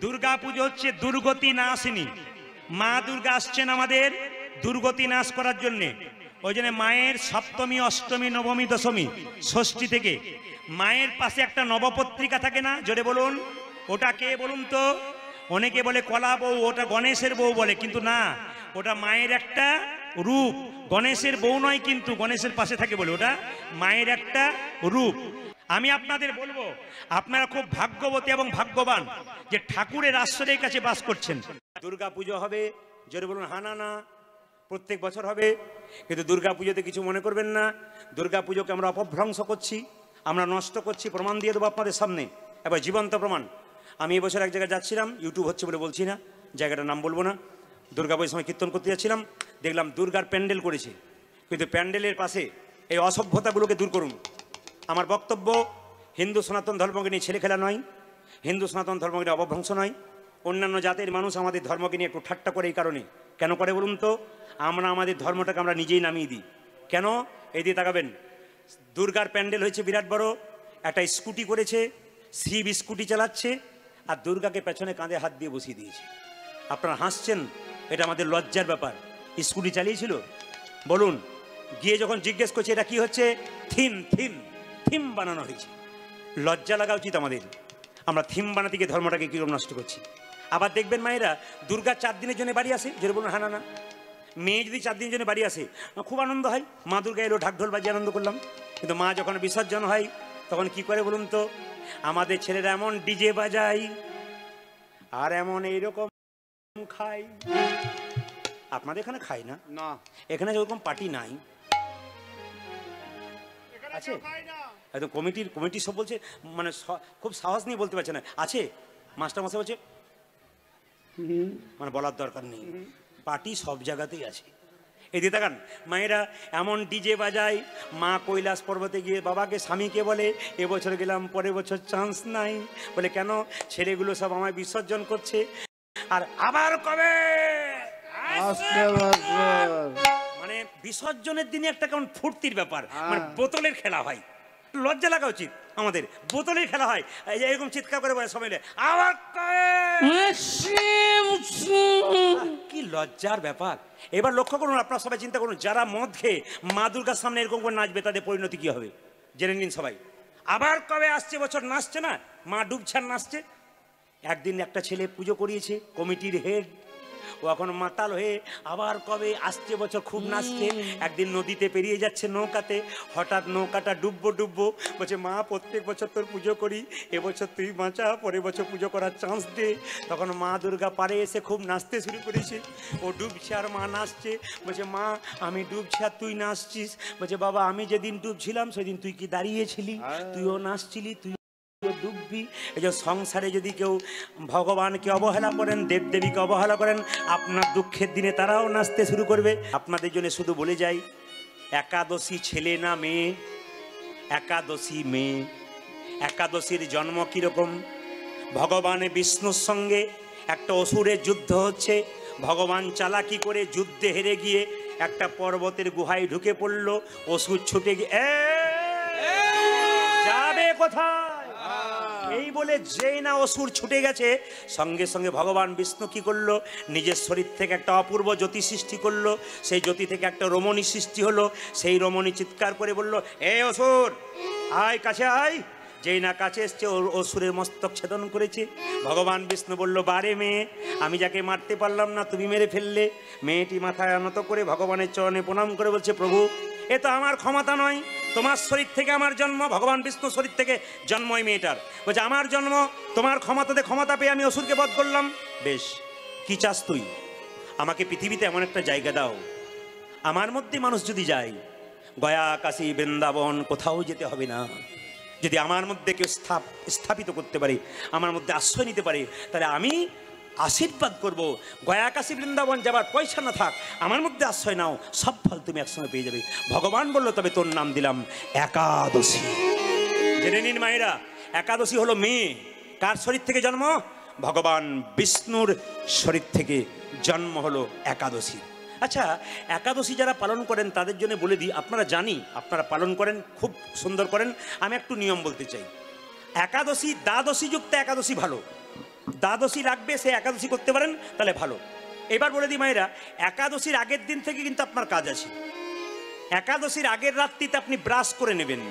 দুর্গা পুজো হচ্ছে দুর্গতি নাশিনী। মা দুর্গা আসছেন আমাদের দুর্গতি নাশ করার জন্যে। ওই জন্য মায়ের সপ্তমী, অষ্টমী, নবমী, দশমী, ষষ্ঠী থেকে মায়ের পাশে একটা নবপত্রিকা থাকে না? জোরে বলুন, ওটা কে বলুন তো? অনেকে বলে কলা বউ, ওটা গণেশের বউ বলে, কিন্তু না, ওটা মায়ের একটা রূপ। গণেশের বউ নয়, কিন্তু গণেশের পাশে থাকে বলে ওটা মায়ের একটা রূপ। আমি আপনাদের বলবো, আপনারা খুব ভাগ্যবতী এবং ভাগ্যবান যে ঠাকুরের আশ্রয়ের কাছে বাস করছেন। দুর্গা পুজো হবে, জোরে বলুন হানা না, প্রত্যেক বছর হবে। কিন্তু দুর্গা পুজোতে কিছু মনে করবেন না, দুর্গা পুজোকে আমরা অপভ্রংশ করছি, আমরা নষ্ট করছি। প্রমাণ দিয়ে দেবো আপনাদের সামনে, এবার জীবন্ত প্রমাণ। আমি এবছর এক জায়গায় যাচ্ছিলাম, ইউটিউব হচ্ছে বলে বলছি না, জায়গাটার নাম বলবো না। দুর্গা পুজোর সময় কীর্তন করতে যাচ্ছিলাম, দেখলাম দুর্গার প্যান্ডেল করেছে, কিন্তু প্যান্ডেলের পাশে এই অসভ্যতাগুলোকে দূর করুন। আমার বক্তব্য, হিন্দু সনাতন ধর্মকে নিয়ে ছেলে খেলা নয়, হিন্দু সনাতন ধর্মকে নিয়ে অপভ্রংশ নয়। অন্যান্য জাতের মানুষ আমাদের ধর্মকে নিয়ে একটু ঠাট্টা করে, এই কারণে। কেন করে বলুন তো? আমরা আমাদের ধর্মটাকে আমরা নিজেই নামিয়ে দিই। কেন? এই দিয়ে তাকাবেন, দুর্গার প্যান্ডেল হয়েছে বিরাট বড়, একটা স্কুটি করেছে, শিব স্কুটি চালাচ্ছে, আর দুর্গাকে পেছনে কাঁধে হাত দিয়ে বসিয়ে দিয়েছে। আপনারা হাসছেন, এটা আমাদের লজ্জার ব্যাপার। স্কুটি চালিয়েছিল বলুন, গিয়ে যখন জিজ্ঞেস করছে এটা কি হচ্ছে, থিম থিম থিম বানানো হয়েছে। লজ্জা লাগা উচিত আমাদের। আমরা থিম বানাতে গিয়ে ধর্মটাকে কিরকম নষ্ট করছি। আবার দেখবেন মায়েরা দুর্গা 4 দিনের জন্য বাড়ি আসে, যেটা বলুন হানা না। মেয়ে যদি 4 দিনের জন্য বাড়ি আসে, খুব আনন্দ হয়, মা দুর্গা এলো, ঢাকঢোল বাজিয়ে আনন্দ করলাম। কিন্তু মা যখন বিসর্জন হয়, তখন কি করে বলুন তো? আমাদের ছেলেরা এমন ডিজে বাজায় আর এমন এইরকম খায়। আপনাদের এখানে খায় না? না, এখানে যেরকম পার্টি নাই আছে। একদম কমিটি সব বলছে, মানে খুব সাহস নিয়ে বলতে পারছে না, আছে। মাস্টার মশাই বলছে, মানে বলার দরকার নেই, পার্টি সব জায়গাতেই আছে। এই দিয়ে তাকান, মায়েরা এমন ডিজে বাজায়। মা কৈলাস পর্বতে গিয়ে বাবাকে, স্বামীকে বলে, এবছর গেলাম, পরের বছর চান্স নাই। বলে কেন? ছেলেগুলো সব আমায় বিসর্জন করছে, আর আবার কবে? মানে বিসর্জনের দিনে একটা কেমন ফুর্তির ব্যাপার, মানে বোতলের খেলা হয়। লজ্জা লাগা উচিত আমাদের, বোতলের খেলা হয়, এরকম চিৎকার করে বলে সবাই, আবার কি লজ্জার ব্যাপার। এবার লক্ষ্য করুন, আপনারা সবাই চিন্তা করুন, যারা মদ খেয়ে মা দুর্গার সামনে এরকম করে নাচবে, তাদের পরিণতি কি হবে জেনে নিন সবাই। আবার কবে আসছে বছর, নাচছে না, মা ডুবছান নাচছে। একদিন একটা ছেলে পুজো করিয়েছে, কমিটির হেড, ও এখন মাতাল হয়ে আবার কবে আসছে বছর খুব নাচছে। একদিন নদীতে পেরিয়ে যাচ্ছে নৌকাতে, হঠাৎ নৌকাটা ডুববো বলছে, মা প্রত্যেক বছর তোর পুজো করি, এবছর তুই বাঁচা, পরের বছর পুজো করার চান্স দে। তখন মা দুর্গা পাড়ে এসে খুব নাচতে শুরু করেছে। ও ডুবছে আর মা নাচছে। বলছে, মা আমি ডুবছি আর তুই নাচছিস। বলছে, বাবা আমি যেদিন ডুবছিলাম সেদিন তুই কি দাঁড়িয়েছিলি? তুইও নাচছিলি, তুই ডুববি। এই যে সংসারে যদি কেউ ভগবানকে অবহেলা করেন, দেবদেবীকে অবহেলা করেন, আপনার দুঃখের দিনে তারাও নাচতে শুরু করবে। আপনাদের জন্য শুধু বলে যাই, একাদশী ছেলে না মেয়ে? একাদশী মেয়ে। একাদশীর জন্ম কিরকম? ভগবান বিষ্ণুর সঙ্গে একটা অসুরের যুদ্ধ হচ্ছে। ভগবান চালাকি করে যুদ্ধে হেরে গিয়ে একটা পর্বতের গুহায় ঢুকে পড়ল। অসুর ছুটে গিয়ে, যাবে কোথায়? এই বলে যেই না অসুর ছুটে গেছে, সঙ্গে সঙ্গে ভগবান বিষ্ণু কি করলো? নিজের শরীর থেকে একটা অপূর্ব জ্যোতি সৃষ্টি করলো। সেই জ্যোতি থেকে একটা রমণী সৃষ্টি হলো। সেই রমণী চিৎকার করে বলল, এ অসুর আয়, কাছে আয়। যেই না কাছে এসছে, অসুরের মস্তক ছেদন করেছে। ভগবান বিষ্ণু বলল, বারে মেয়ে, আমি যাকে মারতে পারলাম না তুমি মেরে ফেললে। মেয়েটি মাথায় নত করে ভগবানের চরণে প্রণাম করে বলছে, প্রভু এ তো আমার ক্ষমতা নয়, তোমার শরীর থেকে আমার জন্ম। ভগবান বিষ্ণু শরীর থেকে জন্ম এই মেয়েটার। বলছে, আমার জন্ম, তোমার ক্ষমতা পেয়ে আমি অসুরকে বধ করলাম। বেশ, কি চাস তুই? আমাকে পৃথিবীতে এমন একটা জায়গা দাও, আমার মধ্যে মানুষ যদি যায়, গয়া, কাশী, বৃন্দাবন, কোথাও যেতে হবে না। যদি আমার মধ্যে কেউ স্থাপিত করতে পারে, আমার মধ্যে আশ্রয় নিতে পারে, তাহলে আমি আশীর্বাদ করব। গয়া, কাশী, বৃন্দাবন যাবার পয়সা না থাক, আমার মধ্যে আশ্রয় নাও, সব ফল তুমি একসঙ্গে পেয়ে যাবে। ভগবান বলল, তবে তোর নাম দিলাম একাদশী। জেনে নিন মায়েরা, একাদশী হলো মেয়ে। কার শরীর থেকে জন্ম? ভগবান বিষ্ণুর শরীর থেকে জন্ম হলো একাদশী। আচ্ছা, একাদশী যারা পালন করেন তাদের জন্য বলে দিই, আপনারা জানি আপনারা পালন করেন, খুব সুন্দর করেন। আমি একটু নিয়ম বলতে চাই। একাদশী দ্বাদশী যুক্ত একাদশী ভালো, দ্বাদশী লাগবে, সে একাদশী করতে পারেন, তাহলে ভালো। এবার বলে দিই মায়েরা, একাদশীর আগের দিন থেকে কিন্তু আপনার কাজ আছে। একাদশীর আগের রাত্রিতে আপনি ব্রাশ করে নেবেন।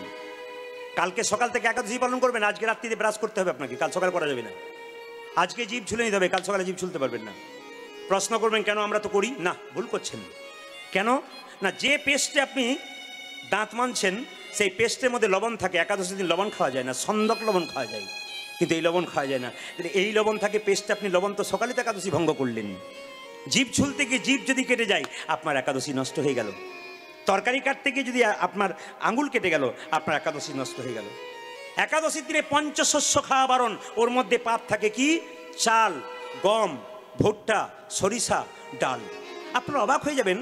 কালকে সকাল থেকে একাদশী পালন করবেন, আজকে রাত্রিতে ব্রাশ করতে হবে আপনাকে, কাল সকাল করা যাবে না। আজকে জিভ ছুলে নিতে হবে, কাল সকালে জিভ ছুলতে পারবেন না। প্রশ্ন করবেন কেন, আমরা তো করি না, ভুল করছেন। কেন না, যে পেস্টে আপনি দাঁত মানছেন সেই পেস্টের মধ্যে লবণ থাকে। একাদশীর দিন লবণ খাওয়া যায় না, সন্দক লবণ খাওয়া যায়, কিন্তু এই লবণ খাওয়া যায় না। কিন্তু এই লবণ থাকে পেস্টে, আপনি লবণ তো সকালে তো একাদশী ভঙ্গ করলেন। জিভ ছুলতে গিয়ে জিভ যদি কেটে যায়, আপনার একাদশী নষ্ট হয়ে গেল। তরকারি কাটতে গিয়ে যদি আপনার আঙুল কেটে গেল, আপনার একাদশী নষ্ট হয়ে গেল। একাদশীর দিনে পঞ্চশস্য খাওয়া বারণ। ওর মধ্যে পাত থাকে কি, চাল, গম, ভুট্টা, সরিষা, ডাল। আপনারা অবাক হয়ে যাবেন,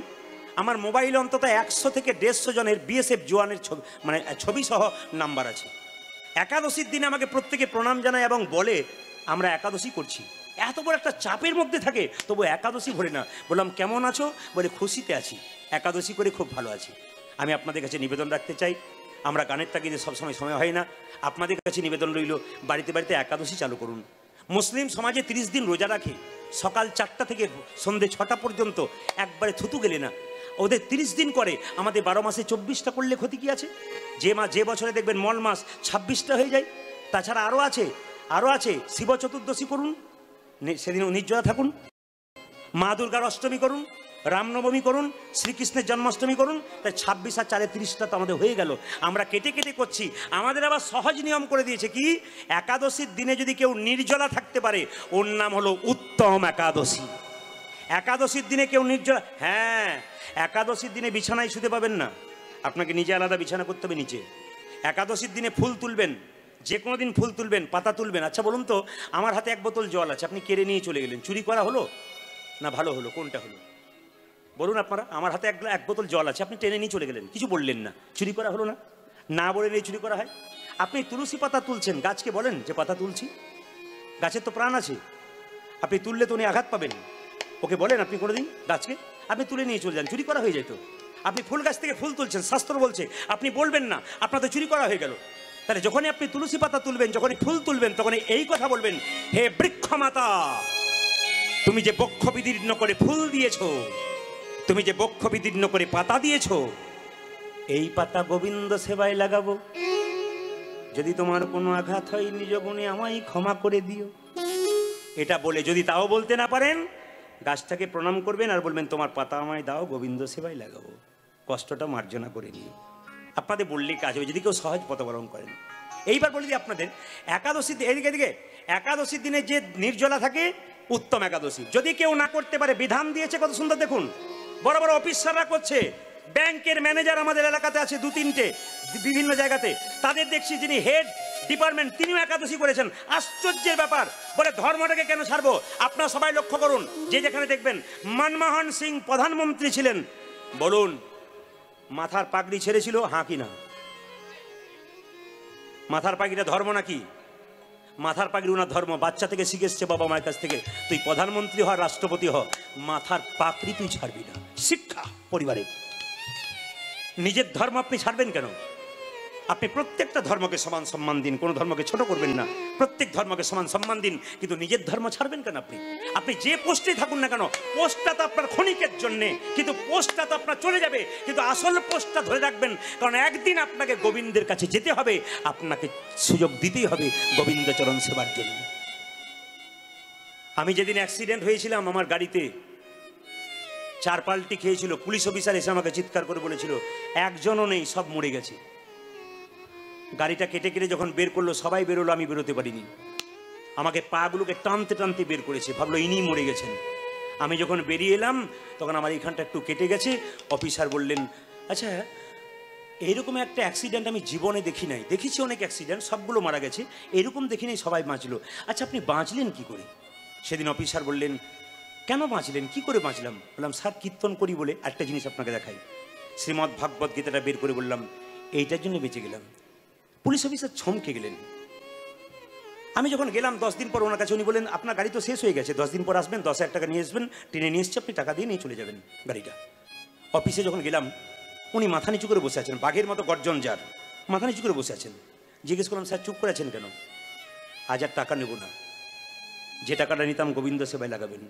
আমার মোবাইলে অন্তত 100 থেকে 150 জনের বিএসএফ জওয়ানের ছবি, মানে ছবি সহ নাম্বার আছে। একাদশীর দিনে আমাকে প্রত্যেকে প্রণাম জানায় এবং বলে আমরা একাদশী করছি। এত বড় একটা চাপের মধ্যে থাকে, তবু একাদশী ভরে না। বললাম কেমন আছো, বলে খুশিতে আছি, একাদশী করে খুব ভালো আছি। আমি আপনাদের কাছে নিবেদন রাখতে চাই, আমরা গানের তাগিদে সবসময় সময় হয় না, আপনাদের কাছে নিবেদন রইল, বাড়িতে বাড়িতে একাদশী চালু করুন। মুসলিম সমাজে 30 দিন রোজা রাখে, সকাল 4টা থেকে সন্ধ্যে 6টা পর্যন্ত একবারে থুতু গেলে না। ওদের 30 দিন করে, আমাদের 12 মাসে 24টা করলে ক্ষতি কি আছে? যে বছরে দেখবেন মল মাস 26টা হয়ে যায়। তাছাড়া আরও আছে শিব চতুর্দশী করুন, সেদিন নির্জলা থাকুন। মা দুর্গার অষ্টমী করুন, রামনবমী করুন, শ্রীকৃষ্ণের জন্মাষ্টমী করুন। তাই 26 আর 4 30টা তো আমাদের হয়ে গেল। আমরা কেটে কেটে করছি। আমাদের আবার সহজ নিয়ম করে দিয়েছে কি, একাদশীর দিনে যদি কেউ নির্জলা থাকতে পারে, ওর নাম হলো উত্তম একাদশী। একাদশীর দিনে কেউ নির্জলা, হ্যাঁ, একাদশীর দিনে বিছানায় শুতে পাবেন না, আপনাকে নিজে আলাদা বিছানা করতে হবে নিচে। একাদশীর দিনে ফুল তুলবেন, যে কোনো দিন ফুল তুলবেন, পাতা তুলবেন। আচ্ছা বলুন তো, আমার হাতে 1 বোতল জল আছে, আপনি কেড়ে নিয়ে চলে গেলেন, চুরি করা হলো না ভালো হলো, কোনটা হলো বলুন আপনারা? আমার হাতে 1 বোতল জল আছে, আপনি টেনে নিয়ে চলে গেলেন, কিছু বললেন না, চুরি করা হলো না? না বলে নিয়ে চুরি করা হয়। আপনি তুলসী পাতা তুলছেন, গাছকে বলেন যে পাতা তুলছি, গাছের তো প্রাণ আছে, আপনি তুললে তো উনি আঘাত পাবেন, ওকে বলেন আপনি কোনোদিন গাছকে? আপনি তুলে নিয়ে চলে যান, চুরি করা হয়ে যায় তো। আপনি ফুল গাছ থেকে ফুল তুলছেন, শাস্ত্র বলছে আপনি বলবেন না, আপনার তো চুরি করা হয়ে গেল। তাহলে যখনই আপনি তুলসী পাতা তুলবেন, যখনই ফুল তুলবেন, তখন এই কথা বলবেন, হে বৃক্ষ মাতা, তুমি যে বক্ষ বিদীর্ণ করে ফুল দিয়েছো, তুমি যে বক্ষ বিদীর্ণ করে পাতা দিয়েছো, এই পাতা গোবিন্দ সেবায় লাগাবো। যদি তোমার কোনো আঘাত হয়, নিজ গুণে আমায় ক্ষমা করে দিও। এটা বলে যদি তাও বলতে না পারেন, গাছটাকে প্রণাম করবেন আর বলবেন তোমার পাতা আমায় দাও, গোবিন্দ সেবায় লাগাবো, কষ্টটা মার্জনা করে নিও। আপনাদের বললেই কাজ হবে যদি কেউ সহজ পথ অবলম্বন করেন। এইবার বলে দিই আপনাদের, একাদশী এদিকে একাদশীর দিনে যে নির্জলা থাকে, উত্তম একাদশী। যদি কেউ না করতে পারে, বিধান দিয়েছে কত সুন্দর দেখুন, বড় বড় অফিসাররা করছে, ব্যাংকের ম্যানেজার আমাদের এলাকাতে আছে 2-3টে বিভিন্ন জায়গাতে, তাদের দেখছি যিনি হেড ডিপার্টমেন্ট, তিনিও একাদশী করেছেন। আশ্চর্যের ব্যাপার, বলে ধর্মটাকে কেন ছাড়বো? আপনারা সবাই লক্ষ্য করুন, যে যেখানে দেখবেন মনমোহন সিং প্রধানমন্ত্রী ছিলেন, বলুন মাথার পাগড়ি ছেড়েছিল, হ্যাঁ কি না? মাথার পাগড়িটা ধর্ম নাকি? মাথার পাগড়ি ওনার ধর্ম, বাচ্চা থেকে শিখে এসছে বাবা মায়ের কাছ থেকে, তুই প্রধানমন্ত্রী হ, রাষ্ট্রপতি হ, মাথার পাগড়ি তুই ছাড়বি না। শিক্ষা পরিবারে, নিজের ধর্ম আপনি ছাড়বেন কেন? আপনি প্রত্যেকটা ধর্মকে সমান সম্মান দিন, কোনো ধর্মকে ছোট করবেন না, প্রত্যেক ধর্মকে সমান সম্মান দিন, কিন্তু নিজের ধর্ম ছাড়বেন কেন? আপনি যে পোস্টে থাকুন না কেন, পোস্টটা তো আপনার ক্ষণিকের জন্যে, কিন্তু পোস্টটা তো আপনার চলে যাবে, কিন্তু আসল পোস্টটা ধরে রাখবেন, কারণ একদিন আপনাকে গোবিন্দের কাছে যেতে হবে, আপনাকে সুযোগ দিতেই হবে গোবিন্দচরণ সেবার জন্য। আমি যেদিন অ্যাক্সিডেন্ট হয়েছিলাম, আমার গাড়িতে 4 পাল্টি খেয়েছিল, পুলিশ অফিসার এসে আমাকে চিৎকার করে বলেছিল একজনও নেই, সব মরে গেছে। গাড়িটা কেটে কেটে যখন বের করলো, সবাই বেরোলো, আমি বেরোতে পারিনি। আমাকে পাগুলোকে টানতে টানতে বের করেছে, ভাবলো ইনি মরে গেছেন। আমি যখন বেরিয়ে এলাম, তখন আমার এইখানটা একটু কেটে গেছে। অফিসার বললেন, আচ্ছা এইরকম একটা অ্যাক্সিডেন্ট আমি জীবনে দেখি নাই, দেখেছি অনেক অ্যাক্সিডেন্ট, সবগুলো মারা গেছে, এরকম দেখি নাই সবাই বাঁচলো, আচ্ছা আপনি বাঁচলেন কি করে? সেদিন অফিসার বললেন, কেন বাঁচলেন, কি করে বাঁচলাম? বললাম স্যার কীর্তন করি বলে। একটা জিনিস আপনাকে দেখাই, শ্রীমদ্ ভাগবত গীতাটা বের করে বললাম, এইটার জন্য বেঁচে গেলাম। পুলিশ অফিসার ছমকে গেলেন। আমি যখন গেলাম 10 দিন পর ওনার কাছে, উনি বলেন আপনার গাড়ি তো শেষ হয়ে গেছে, 10 দিন পর আসবেন, 10,000 টাকা নিয়ে আসবেন, ট্রেনে নিয়ে এসছে, আপনি টাকা দিয়ে নিয়ে চলে যাবেন গাড়িটা। অফিসে যখন গেলাম, উনি মাথা নিচু করে বসে আছেন, বাঘের মতো গর্জন যার, মাথা নিচু করে বসে আছেন। জিজ্ঞেস করলাম স্যার চুপ করে আছেন কেন? আজ আর টাকা নেব না। যে টাকাটা নিতাম গোবিন্দ সেবায় লাগাবেন।